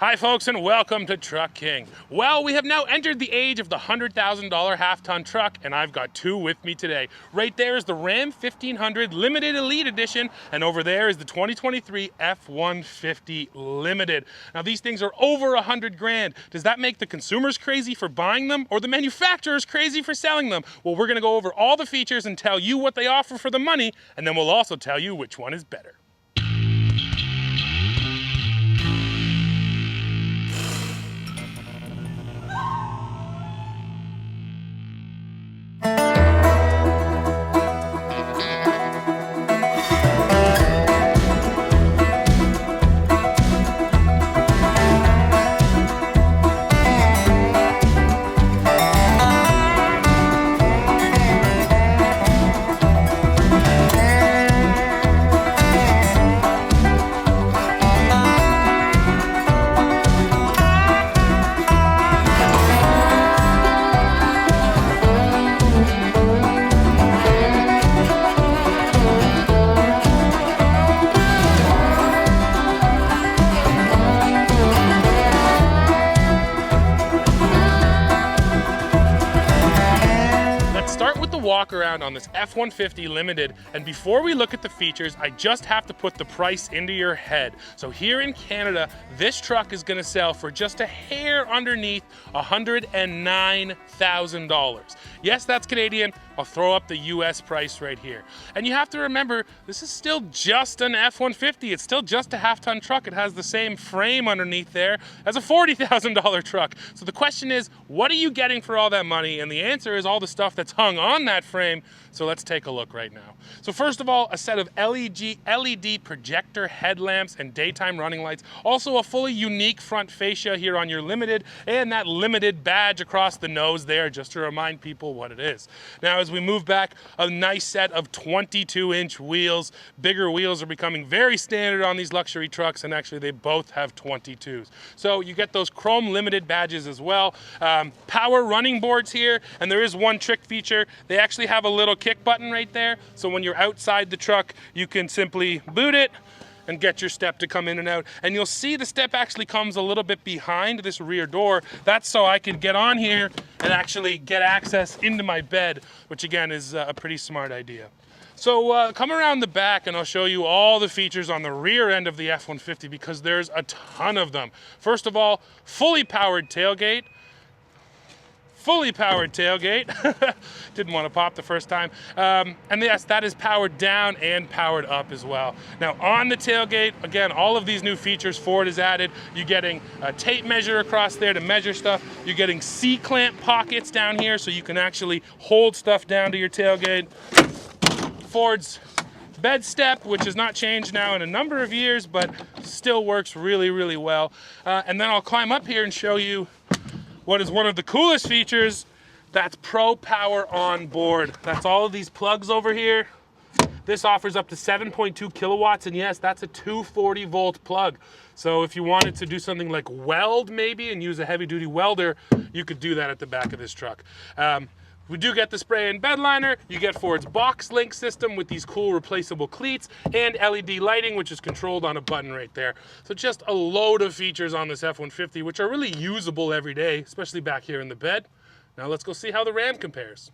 Hi folks, and welcome to Truck King. Well, we have now entered the age of the $100,000 half-ton truck, and I've got two with me today. Right there is the Ram 1500 Limited Elite Edition, and over there is the 2023 F-150 Limited. Now these things are over 100 grand. Does that make the consumers crazy for buying them, or the manufacturers crazy for selling them? Well, we're gonna go over all the features and tell you what they offer for the money, and then we'll also tell you which one is better. Walk around on this F-150 Limited, and before we look at the features, I just have to put the price into your head. So here in Canada, this truck is going to sell for just a hair underneath $109,000. Yes, that's Canadian. I'll throw up the US price right here. And you have to remember, this is still just an F-150. It's still just a half-ton truck. It has the same frame underneath there as a $40,000 truck. So the question is, what are you getting for all that money? And the answer is all the stuff that's hung on that frame. So let's take a look right now. So first of all, a set of LED projector headlamps and daytime running lights. Also a fully unique front fascia here on your Limited, and that Limited badge across the nose there, just to remind people what it is. Now, as we move back, a nice set of 22-inch wheels. Bigger wheels are becoming very standard on these luxury trucks, and actually they both have 22s. So you get those chrome Limited badges as well. Power running boards here, and there is one trick feature. They actually have a little kick button right there, so when you're outside the truck, you can simply boot it and get your step to come in and out. And you'll see the step actually comes a little bit behind this rear door. That's so I can get on here and actually get access into my bed, which again is a pretty smart idea. So come around the back and I'll show you all the features on the rear end of the F-150, because there's a ton of them. First of all, fully powered tailgate. Didn't want to pop the first time. And yes, that is powered down and powered up as well. Now on the tailgate, again, all of these new features Ford has added. You're getting a tape measure across there to measure stuff. You're getting C-clamp pockets down here so you can actually hold stuff down to your tailgate. Ford's bed step, which has not changed now in a number of years, but still works really, really well. And then I'll climb up here and show you what is one of the coolest features. That's Pro Power on board. That's all of these plugs over here. This offers up to 7.2 kilowatts, and yes, that's a 240 volt plug. So if you wanted to do something like weld maybe and use a heavy duty welder, you could do that at the back of this truck. We do get the spray and bed liner. You get Ford's box link system with these cool replaceable cleats, and LED lighting, which is controlled on a button right there. So just a load of features on this F-150, which are really usable every day, especially back here in the bed. Now let's go see how the Ram compares.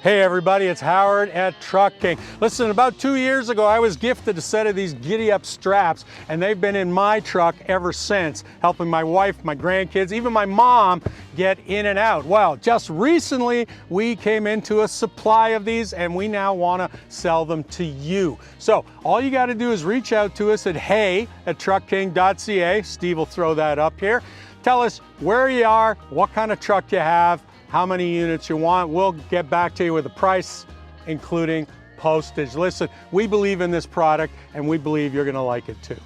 Hey everybody, it's Howard at Truck King. Listen, about 2 years ago, I was gifted a set of these giddy-up straps, and they've been in my truck ever since, helping my wife, my grandkids, even my mom get in and out. Well, just recently, we came into a supply of these, and we now want to sell them to you. So all you got to do is reach out to us at hey@truckking.ca. Steve will throw that up here. Tell us where you are, what kind of truck you have, how many units you want. We'll get back to you with a price, including postage. Listen, we believe in this product, and we believe you're gonna like it too.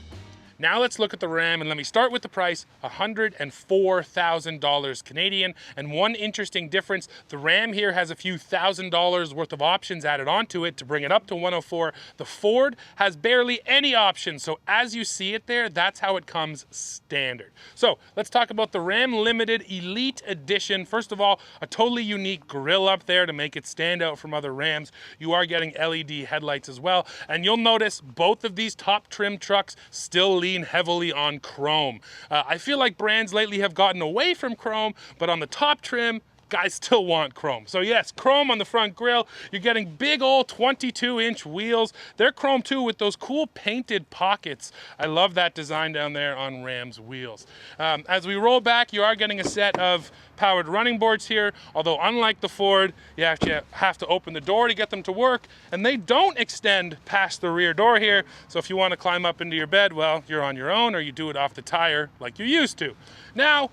Now let's look at the Ram, and let me start with the price, $104,000 Canadian. And one interesting difference, the Ram here has a few $1,000s worth of options added onto it to bring it up to 104. The Ford has barely any options, so as you see it there, that's how it comes standard. So let's talk about the Ram Limited Elite Edition. First of all, a totally unique grille up there to make it stand out from other Rams. You are getting LED headlights as well, and you'll notice both of these top trim trucks still leave lean heavily on chrome. I feel like brands lately have gotten away from chrome, but on the top trim, guys still want chrome. So yes, chrome on the front grille. You're getting big old 22-inch wheels. They're chrome too with those cool painted pockets. I love that design down there on Ram's wheels. As we roll back, you are getting a set of powered running boards here, although unlike the Ford, you have to open the door to get them to work, and they don't extend past the rear door here. So if you want to climb up into your bed, well, you're on your own, or you do it off the tire like you used to. Now,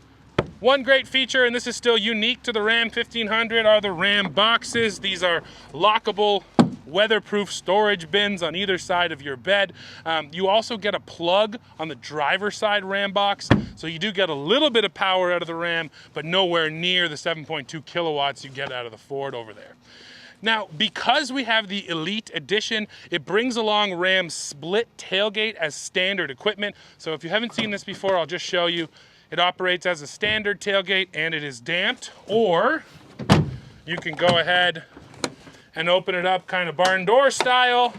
one great feature, and this is still unique to the Ram 1500, are the Ram boxes. These are lockable, weatherproof storage bins on either side of your bed. You also get a plug on the driver's side Ram box, so you do get a little bit of power out of the Ram, but nowhere near the 7.2 kilowatts you get out of the Ford over there. Now, because we have the Elite Edition, it brings along Ram's split tailgate as standard equipment. So if you haven't seen this before, I'll just show you. It operates as a standard tailgate and it is damped, or you can go ahead and open it up kind of barn door style.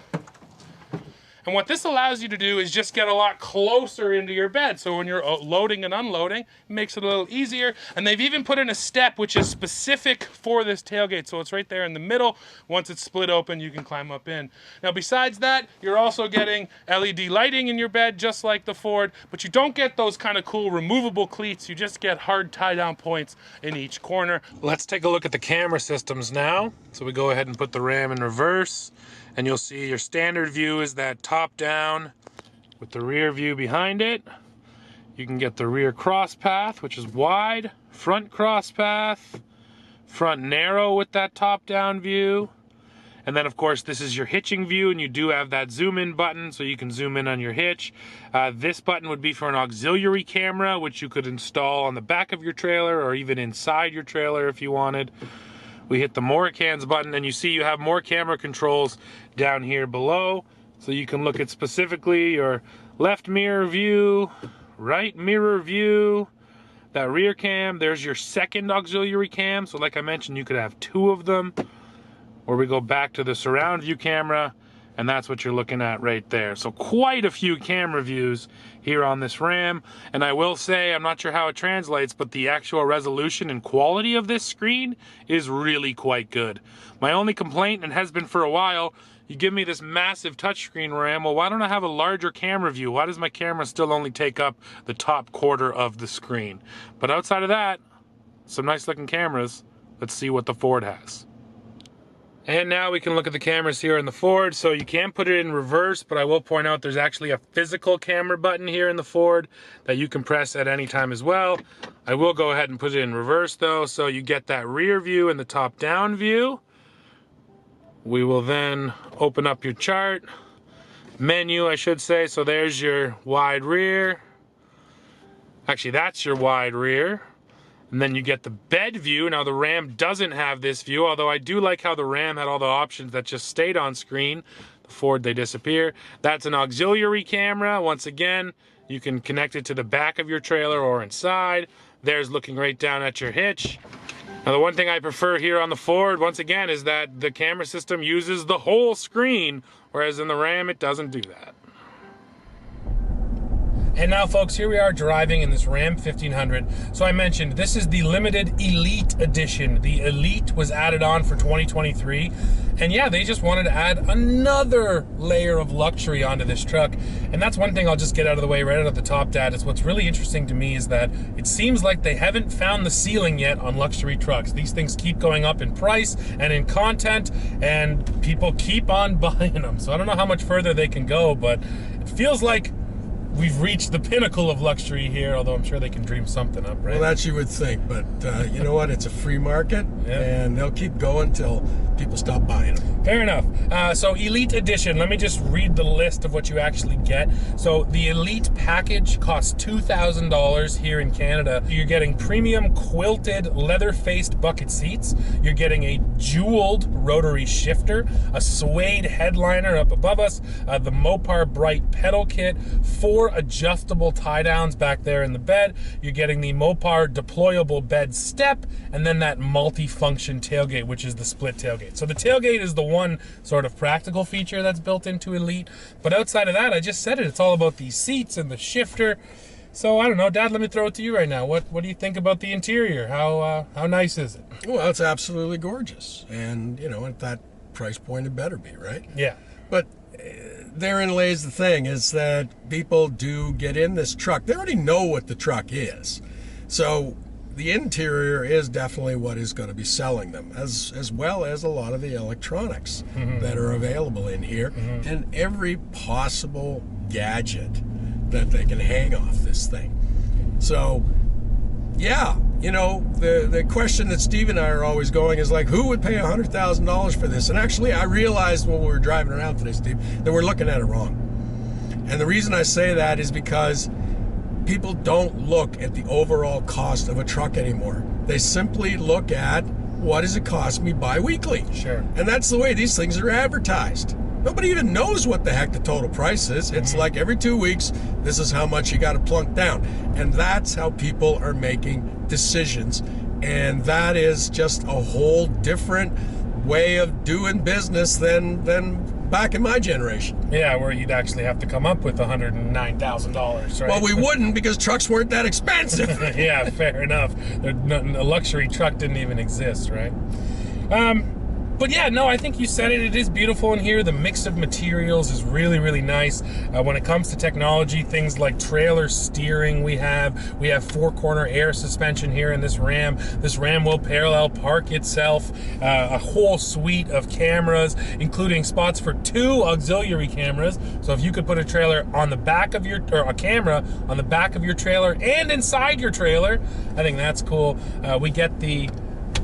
And what this allows you to do is just get a lot closer into your bed. So when you're loading and unloading, it makes it a little easier. And they've even put in a step which is specific for this tailgate. So it's right there in the middle. Once it's split open, you can climb up in. Now, besides that, you're also getting LED lighting in your bed, just like the Ford, but you don't get those kind of cool removable cleats. You just get hard tie-down points in each corner. Let's take a look at the camera systems now. So we go ahead and put the Ram in reverse. And you'll see your standard view is that top down with the rear view behind it. You can get the rear cross path, which is wide, front cross path, front narrow with that top down view. And then of course this is your hitching view, and you do have that zoom in button so you can zoom in on your hitch. This button would be for an auxiliary camera, which you could install on the back of your trailer or even inside your trailer if you wanted. We hit the more cans button, and you see you have more camera controls down here below. So you can look at specifically your left mirror view, right mirror view, that rear cam. There's your second auxiliary cam. So like I mentioned, you could have two of them. Or we go back to the surround view camera, and that's what you're looking at right there. So quite a few camera views here on this Ram. And I will say, I'm not sure how it translates, but the actual resolution and quality of this screen is really quite good. My only complaint, and has been for a while, you give me this massive touchscreen Ram, well, why don't I have a larger camera view? Why does my camera still only take up the top quarter of the screen? But outside of that, some nice looking cameras. Let's see what the Ford has. And now we can look at the cameras here in the Ford. So you can put it in reverse, but I will point out there's actually a physical camera button here in the Ford that you can press at any time as well. I will go ahead and put it in reverse though, so you get that rear view and the top down view. We will then open up your chart, menu I should say. So there's your wide rear. Actually, that's your wide rear. And then you get the bed view. Now the Ram doesn't have this view, although I do like how the Ram had all the options that just stayed on screen. The Ford, they disappear. That's an auxiliary camera. Once again, you can connect it to the back of your trailer or inside. There's looking right down at your hitch. Now the one thing I prefer here on the Ford, once again, is that the camera system uses the whole screen, whereas in the Ram, it doesn't do that. And now, folks, here we are driving in this Ram 1500. So I mentioned this is the limited Elite Edition. The Elite was added on for 2023. And yeah, they just wanted to add another layer of luxury onto this truck. And that's one thing I'll just get out of the way right out of the top, Dad. Is what's really interesting to me is that it seems like they haven't found the ceiling yet on luxury trucks. These things keep going up in price and in content, and people keep on buying them. So I don't know how much further they can go, but it feels like we've reached the pinnacle of luxury here, although I'm sure they can dream something up, right? Well, that you would think, but you know what? It's a free market, and they'll keep going till people stop buying them. Fair enough. So Elite Edition, let me just read the list of what you actually get. So the Elite package costs $2,000 here in Canada. You're getting premium quilted leather-faced bucket seats. You're getting a jeweled rotary shifter, a suede headliner up above us, the Mopar Bright pedal kit, 4 4 adjustable tie downs back there in the bed. You're getting the Mopar deployable bed step, and then that multi-function tailgate, which is the split tailgate. So the tailgate is the one sort of practical feature that's built into Elite. But outside of that, I just said it, it's all about these seats and the shifter. So I don't know, Dad, let me throw it to you right now. What do you think about the interior? How nice is it? Well, it's absolutely gorgeous. And, you know, at that price point, it better be, right? Yeah. But therein lays the thing, is that people do get in this truck. They already know what the truck is. So the interior is definitely what is going to be selling them, as well as a lot of the electronics that are available in here, and every possible gadget that they can hang off this thing. So yeah, you know, the question that Steve and I are always going is like, who would pay $100,000 for this? And actually, I realized when we were driving around today, Steve, that we're looking at it wrong. And the reason I say that is because people don't look at the overall cost of a truck anymore. They simply look at, what does it cost me bi-weekly? Sure. And that's the way these things are advertised. Nobody even knows what the heck the total price is. It's like every 2 weeks, this is how much you got to plunk down. And that's how people are making decisions. And that is just a whole different way of doing business than back in my generation. Yeah, where you'd actually have to come up with $109,000, right? Well, we wouldn't, because trucks weren't that expensive. Yeah, fair enough. A luxury truck didn't even exist, right? But yeah, no, I think you said it. It is beautiful in here. The mix of materials is really, really nice. When it comes to technology, things like trailer steering we have 4-corner air suspension here in this Ram. This Ram will parallel park itself. A whole suite of cameras, including spots for 2 auxiliary cameras. So if you could put a trailer on the back of your, or a camera on the back of your trailer and inside your trailer, I think that's cool. We get the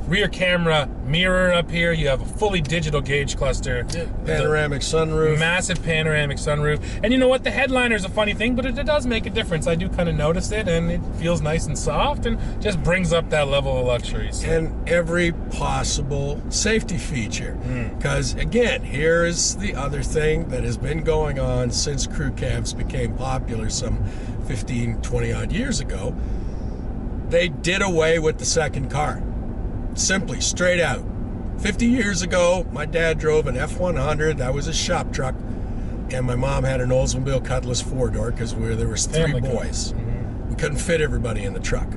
rear camera mirror up here. You have a fully digital gauge cluster. Yeah, panoramic sunroof. Massive panoramic sunroof. And you know what? The headliner is a funny thing, but it does make a difference. I do kind of notice it, and it feels nice and soft and just brings up that level of luxury. So. And every possible safety feature. Because, again, here is the other thing that has been going on since crew cabs became popular some 15, 20 odd years ago. They did away with the second car. Simply, straight out. 50 years ago, my dad drove an F-150. That was a shop truck. And my mom had an Oldsmobile Cutlass 4-door, because there was 3 boys. We couldn't fit everybody in the truck.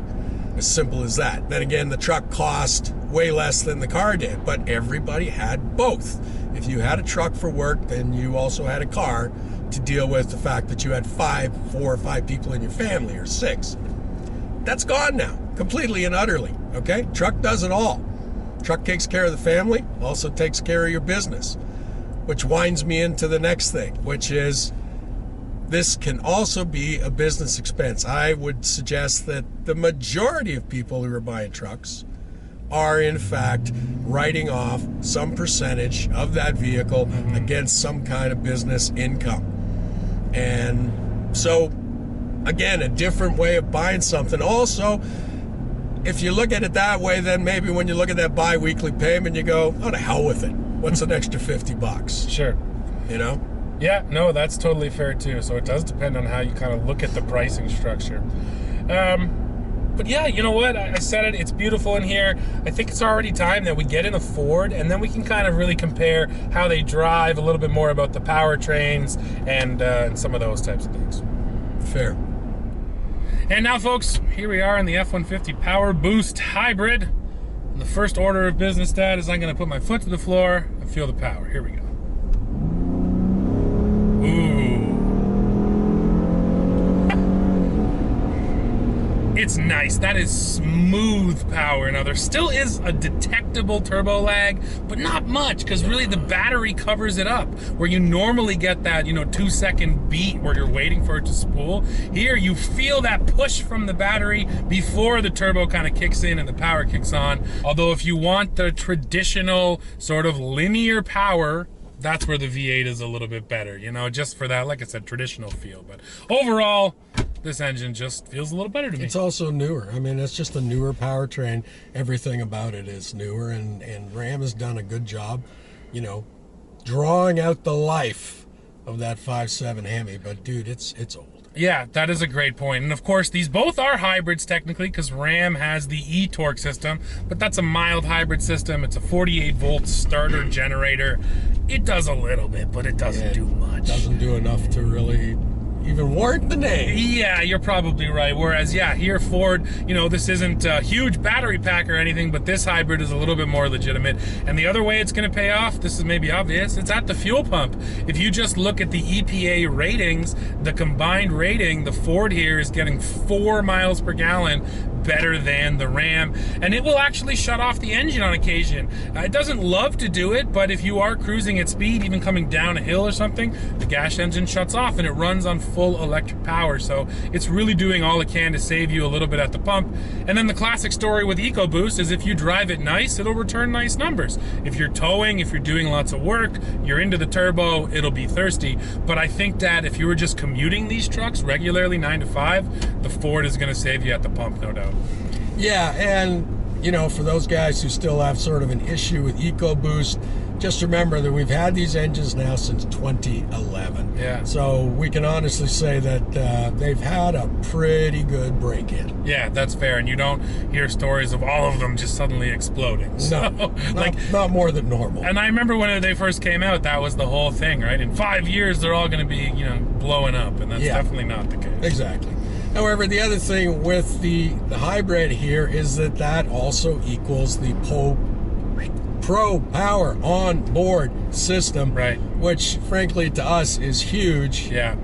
As simple as that. Then again, the truck cost way less than the car did, but everybody had both. If you had a truck for work, then you also had a car to deal with the fact that you had 4 or 5 people in your family, or 6. That's gone now, completely and utterly, okay? Truck does it all. Truck takes care of the family, also takes care of your business, which winds me into the next thing, which is this can also be a business expense. I would suggest that the majority of people who are buying trucks are, in fact, writing off some percentage of that vehicle against some kind of business income. And so, again, a different way of buying something. Also, if you look at it that way, then maybe when you look at that bi-weekly payment, you go, oh, to hell with it. What's an extra $50? Sure. You know? Yeah, no, that's totally fair too. So it does depend on how you kind of look at the pricing structure. But yeah, you know what? I said it, it's beautiful in here. I think it's already time that we get in a Ford, and then we can kind of really compare how they drive, a little bit more about the powertrains and some of those types of things. Fair. And now, folks, here we are in the F-150 Power Boost Hybrid. And the first order of business, Dad, is I'm going to put my foot to the floor and feel the power. Here we go. Ooh. It's nice. That is smooth power. Now, there still is a detectable turbo lag, but not much, because really the battery covers it up. Where you normally get that, 2-second beat where you're waiting for it to spool, here you feel that push from the battery before the turbo kind of kicks in and the power kicks on. Although if you want the traditional sort of linear power, that's where the V8 is a little bit better, just for that, like I said, traditional feel. But overall, this engine just feels a little better to me. It's also newer. I mean, it's just a newer powertrain. Everything about it is newer, and Ram has done a good job, drawing out the life of that 5.7 Hemi. But dude, it's old. Yeah, that is a great point. And of course, these both are hybrids technically, because Ram has the e-torque system, but that's a mild hybrid system. It's a 48-volt starter generator. It does a little bit, but it doesn't do much. Doesn't do enough to really even warrant the name. Yeah, you're probably right. Whereas, yeah, here Ford, you know, this isn't a huge battery pack or anything, but this hybrid is a little bit more legitimate. And the other way it's going to pay off, this is maybe obvious, it's at the fuel pump. If you just look at the EPA ratings, the combined rating, the Ford here is getting 4 miles per gallon better than the Ram, and it will actually shut off the engine on occasion. It doesn't love to do it, but if you are cruising at speed, even coming down a hill or something, the gas engine shuts off and it runs on full electric power. So it's really doing all it can to save you a little bit at the pump. And then the classic story with EcoBoost is if you drive it nice, it'll return nice numbers. If you're towing, if you're doing lots of work, you're into the turbo, it'll be thirsty. But I think that if you were just commuting these trucks regularly 9 to 5, the Ford is going to save you at the pump, no doubt. Yeah, and you know, for those guys who still have sort of an issue with EcoBoost, just remember that we've had these engines now since 2011. Yeah. So we can honestly say that they've had a pretty good break-in. Yeah, that's fair. And you don't hear stories of all of them just suddenly exploding. So, No, not more than normal. And I remember when they first came out, that was the whole thing, right? In 5 years, they're all going to be, you know, blowing up. And that's definitely not the case. Exactly. However, the other thing with the hybrid here is that also equals the Pro Power on board system, right? Which, frankly, to us is huge. Yeah.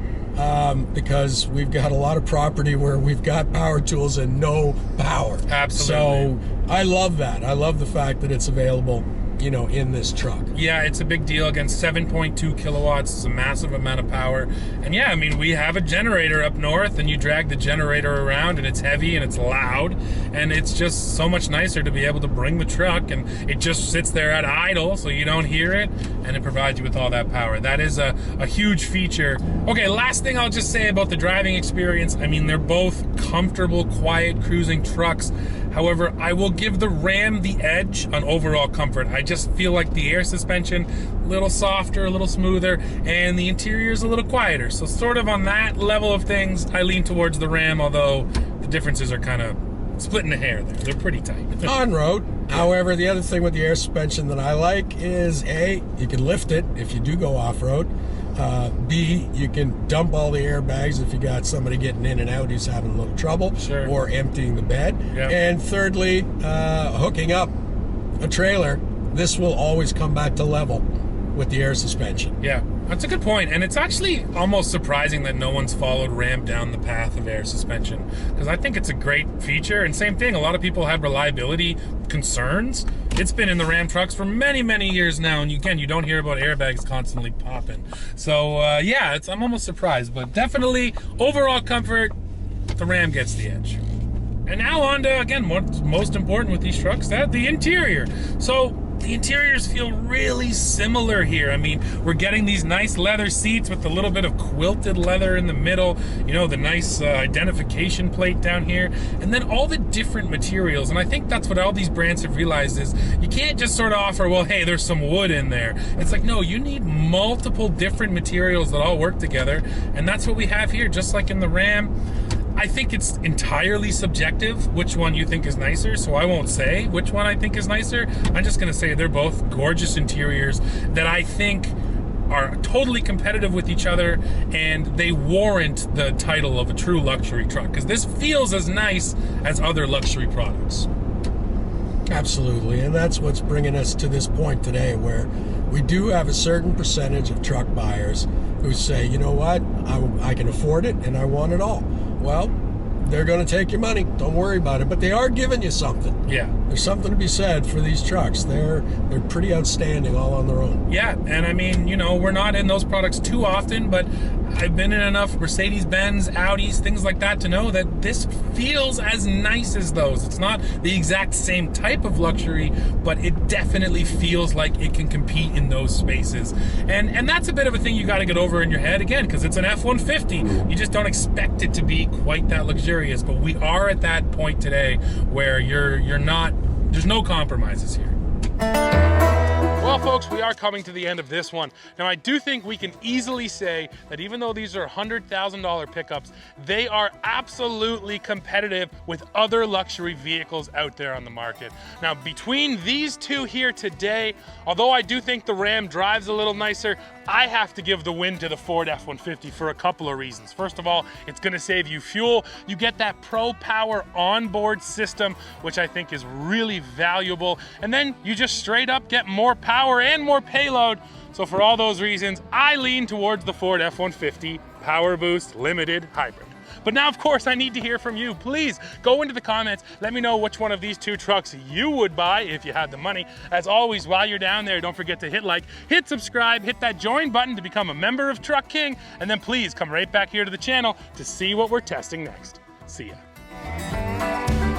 Because we've got a lot of property where we've got power tools and no power. Absolutely. So I love that. I love the fact that it's available, you know, in this truck. Yeah, it's a big deal. Again, 7.2 kilowatts is a massive amount of power. And yeah, I mean, we have a generator up north, and you drag the generator around, and it's heavy and it's loud, and it's just so much nicer to be able to bring the truck, and it just sits there at idle so you don't hear it, and it provides you with all that power. That is a huge feature. Okay, last thing I'll just say about the driving experience. I mean, they're both comfortable, quiet cruising trucks. However, I will give the Ram the edge on overall comfort. I just feel like the air suspension, a little softer, a little smoother, and the interior is a little quieter. So sort of on that level of things, I lean towards the Ram, although the differences are kind of splitting the hair there. They're pretty tight. On road. However, the other thing with the air suspension that I like is A, you can lift it if you do go off-road. B, you can dump all the airbags if you got somebody getting in and out who's having a little trouble, Sure. or emptying the bed. Yep. And thirdly, hooking up a trailer, this will always come back to level with the air suspension. Yeah, that's a good point. And it's actually almost surprising that no one's followed Ram down the path of air suspension, because I think it's a great feature. And same thing, a lot of people have reliability concerns. It's been in the Ram trucks for many, many years now, and again, you don't hear about airbags constantly popping. So yeah, I'm almost surprised, but definitely overall comfort, the Ram gets the edge. And now on to, again, what's most important with these trucks, the interior. So the interiors feel really similar here. I mean, we're getting these nice leather seats with a little bit of quilted leather in the middle, you know, the nice identification plate down here, and then all the different materials. And I think that's what all these brands have realized is you can't just sort of offer, well, hey, there's some wood in there. It's like, no, you need multiple different materials that all work together, and that's what we have here, just like in the Ram. I think it's entirely subjective which one you think is nicer, so I won't say which one I think is nicer. I'm just going to say they're both gorgeous interiors that I think are totally competitive with each other, and they warrant the title of a true luxury truck, because this feels as nice as other luxury products. Absolutely, and that's what's bringing us to this point today, where we do have a certain percentage of truck buyers who say, you know what, I can afford it and I want it all. Well, they're going to take your money. Don't worry about it. But they are giving you something. Yeah. There's something to be said for these trucks. They're pretty outstanding all on their own. Yeah, and I mean, you know, we're not in those products too often, but I've been in enough Mercedes-Benz, Audis, things like that to know that this feels as nice as those. It's not the exact same type of luxury, but it definitely feels like it can compete in those spaces. And that's a bit of a thing you got to get over in your head, again, because it's an F-150. You just don't expect it to be quite that luxurious, but we are at that point today where you're not, there's no compromises here. Well, folks, we are coming to the end of this one. Now, I do think we can easily say that even though these are $100,000 pickups, they are absolutely competitive with other luxury vehicles out there on the market. Now, between these two here today, although I do think the Ram drives a little nicer, I have to give the win to the Ford F-150 for a couple of reasons. First of all, it's going to save you fuel. You get that Pro Power onboard system, which I think is really valuable. And then you just straight up get more power and more payload. So for all those reasons, I lean towards the Ford F-150 Power Boost Limited Hybrid. But now, of course, I need to hear from you. Please go into the comments. Let me know which one of these two trucks you would buy if you had the money. As always, while you're down there, don't forget to hit like, hit subscribe, hit that join button to become a member of Truck King, and then please come right back here to the channel to see what we're testing next. See ya.